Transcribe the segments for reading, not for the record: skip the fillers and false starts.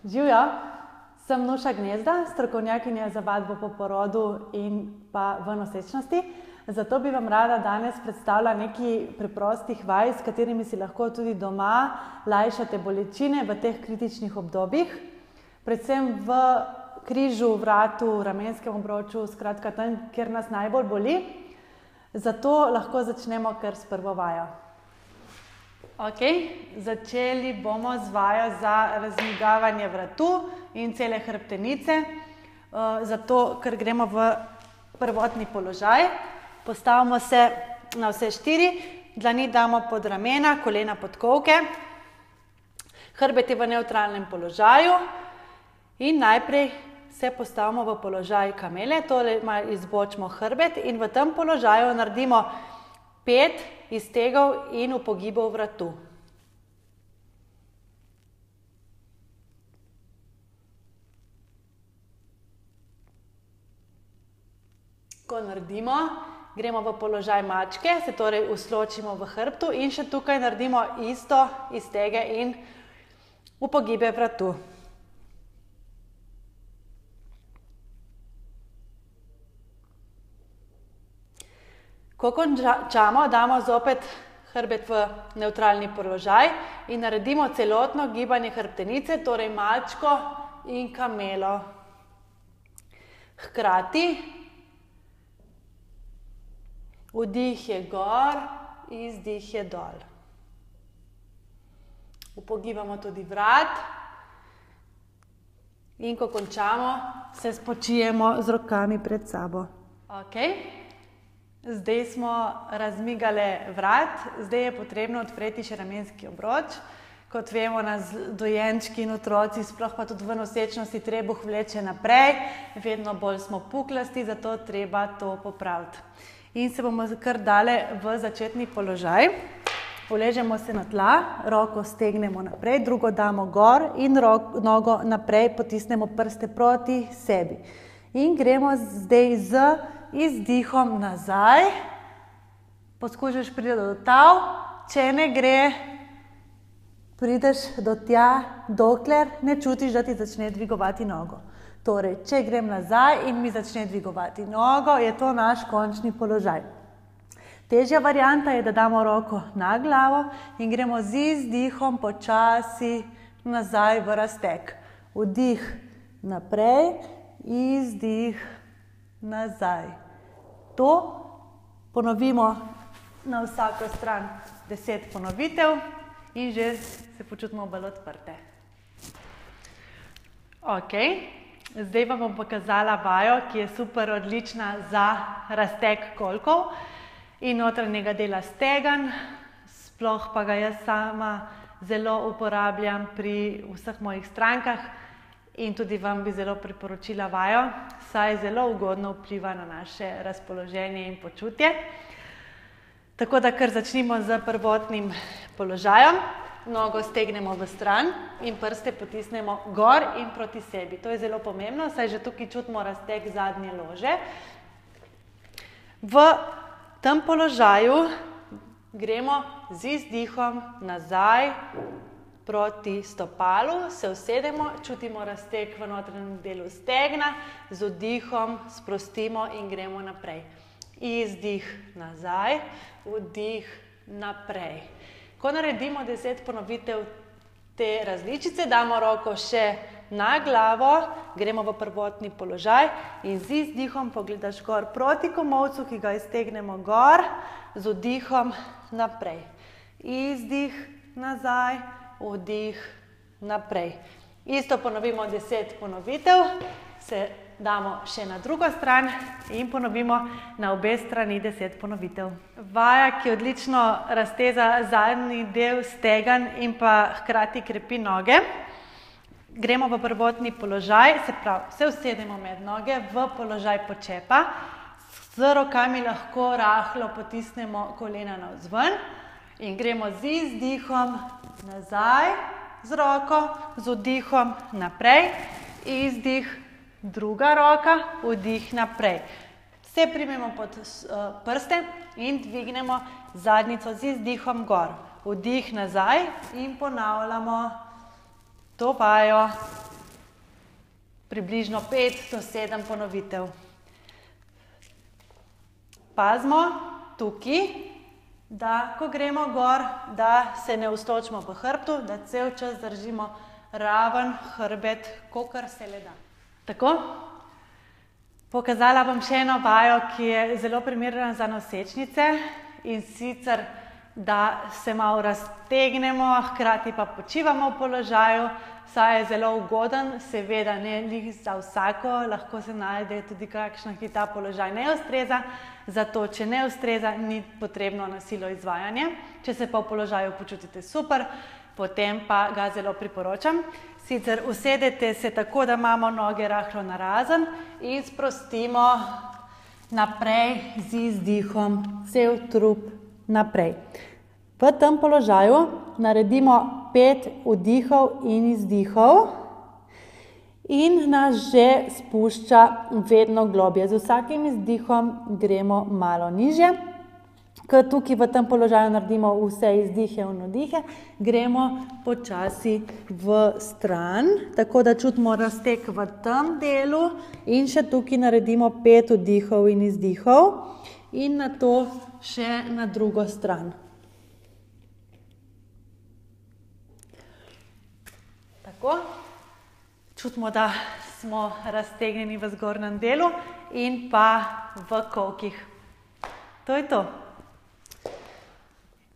Živjo, sem Nuša Gnezda, strokovnjakinja za vadbo po porodu in pa v nosečnosti. Zato bi vam rada danes predstavila nekaj preprostih vaj, s katerimi si lahko tudi doma lajšate bolečine v teh kritičnih obdobjih. Predvsem v križu, vratu, ramenskem obroču, skratka tam, kjer nas najbolj boli. Zato lahko začnemo kar s prvo vajo. Začeli bomo z vajo za razmigavanje vratu in cele hrbtenice. Zato, ker gremo v prvotni položaj. Postavimo se na vse štiri, dlani damo pod ramena, kolena pod kolke. Hrbet je v nevtralnem položaju in najprej se postavimo v položaj kamele, torej izbočimo hrbet in v tem položaju naredimo 5 iztegov in upogibov vratu. Ko naredimo, gremo v položaj mačke, se torej usločimo v hrbtu in še tukaj naredimo isto iztege in upogibe vratu. Ko končamo, damo zopet hrbet v nevtralni položaj in naredimo celotno gibanje hrbtenice, torej mačko in kamelo. Hkrati vdih je gor, izdih je dol. Upogibamo tudi vrat in ko končamo, se spočijemo z rokami pred sabo. Zdaj smo razmigale vrat, zdaj je potrebno odpreti še ramenski obroč. Kot vemo, nas dojenčki in otroci, sploh pa tudi v nosečnosti, trebuh vleče naprej, vedno bolj smo puklasti, zato treba to popraviti. In se bomo kar dale v začetni položaj. Poležemo se na tla, roko stegnemo naprej, drugo damo gor in nogo naprej, potisnemo prste proti sebi. In gremo zdaj z izdihom nazaj. Poskušaš priti do tal, če ne gre, prideš do tja, dokler ne čutiš, da ti začne dvigovati nogo. Torej, če grem nazaj in mi začne dvigovati nogo, je to naš končni položaj. Težja varianta je, da damo roko na glavo in gremo z izdihom počasi nazaj v razteg. Vdih naprej, izdih nazaj. To ponovimo na vsako stran 10 ponovitev in že se počutimo bolj odprte. Zdaj vam bom pokazala vajo, ki je super odlična za razteg kolkov in notranjega dela stegenj. Sploh pa ga jaz sama zelo uporabljam pri vseh mojih strankah in tudi vam bi zelo priporočila vajo, saj zelo ugodno vpliva na naše razpoloženje in počutje. Tako da kar začnimo z prvotnim položajem. Nogo stegnemo v stran in prste potisnemo gor in proti sebi. To je zelo pomembno, saj že tukaj čutimo razteg zadnje lože. V tem položaju gremo z izdihom nazaj proti stopalu, se usedemo, čutimo razteg v notranjem delu stegna, z vdihom sprostimo in gremo naprej. Izdih nazaj, vdih naprej. Ko naredimo 10 ponovitev te različice, damo roko še na glavo, gremo v prvotni položaj in z izdihom pogledaš gor proti komolcu, ki ga iztegnemo gor, z vdihom naprej. Izdih nazaj, vdih naprej. Isto ponovimo 10 ponovitev, se damo še na drugo stran in ponovimo na obe strani 10 ponovitev. Vaja, ki odlično razteza zadnji del stegenj in pa hkrati krepi noge. Gremo v prvotni položaj, se pravi, se usedemo med noge v položaj počepa. Z rokami lahko rahlo potisnemo kolena navzven in gremo z izdihom nazaj z roko, z vdihom naprej, izdih, druga roka, vdih naprej. Se primemo pod prste in dvignemo zadnjico z izdihom gor. Vdih nazaj in ponavljamo to vajo približno 5 do 7 ponovitev. Pazimo tukaj, da ko gremo gor, da se ne ustočimo po hrbtu, da cel čas držimo raven hrbet, kolikor se le da. Tako. Pokazala bom še eno vajo, ki je zelo primerna za nosečnice, in sicer, da se malo raztegnemo, hkrati pa počivamo v položaju, saj je zelo ugoden, seveda ne za vsako, lahko se najde tudi kakšna, ki ta položaj ne ustreza, zato če ne ustreza, ni potrebno na silo izvajanje. Če se pa v položaju počutite super, potem pa ga zelo priporočam. Sicer usedete se tako, da imamo noge rahlo narazen in sprostimo naprej z izdihom, cel trup naprej. V tem položaju naredimo 5 vdihov in izdihov in nas že spušča vedno globje. Z vsakim izdihom gremo malo nižje. Ko tukaj v tem položaju naredimo vse izdihe in vdihe, gremo počasi v stran, tako da čutimo razteg v tem delu in še tukaj naredimo 5 vdihov in izdihov in nato še na drugo stran. Tako. Čutimo, da smo raztegnjeni v zgornjem delu in pa v kolkih. To je to.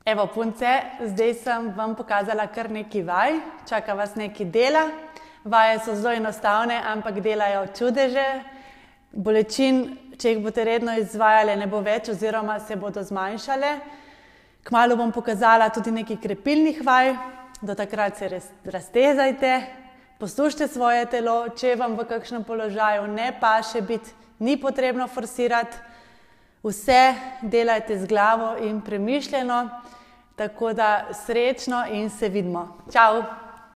Evo, punce, zdaj sem vam pokazala kar nekaj vaj, čaka vas nekaj dela. Vaje so zelo enostavne, ampak delajo čudeže. Bolečin, če jih boste redno izvajali, ne bo več oziroma se bodo zmanjšale. Kmalu bom pokazala tudi nekaj krepilnih vaj, do takrat se raztezajte, poslušajte svoje telo, če vam v kakšnem položaju ne paše biti, ni potrebno forsirati. Vse delajte z glavo in premišljeno, tako da srečno in se vidimo. Čau!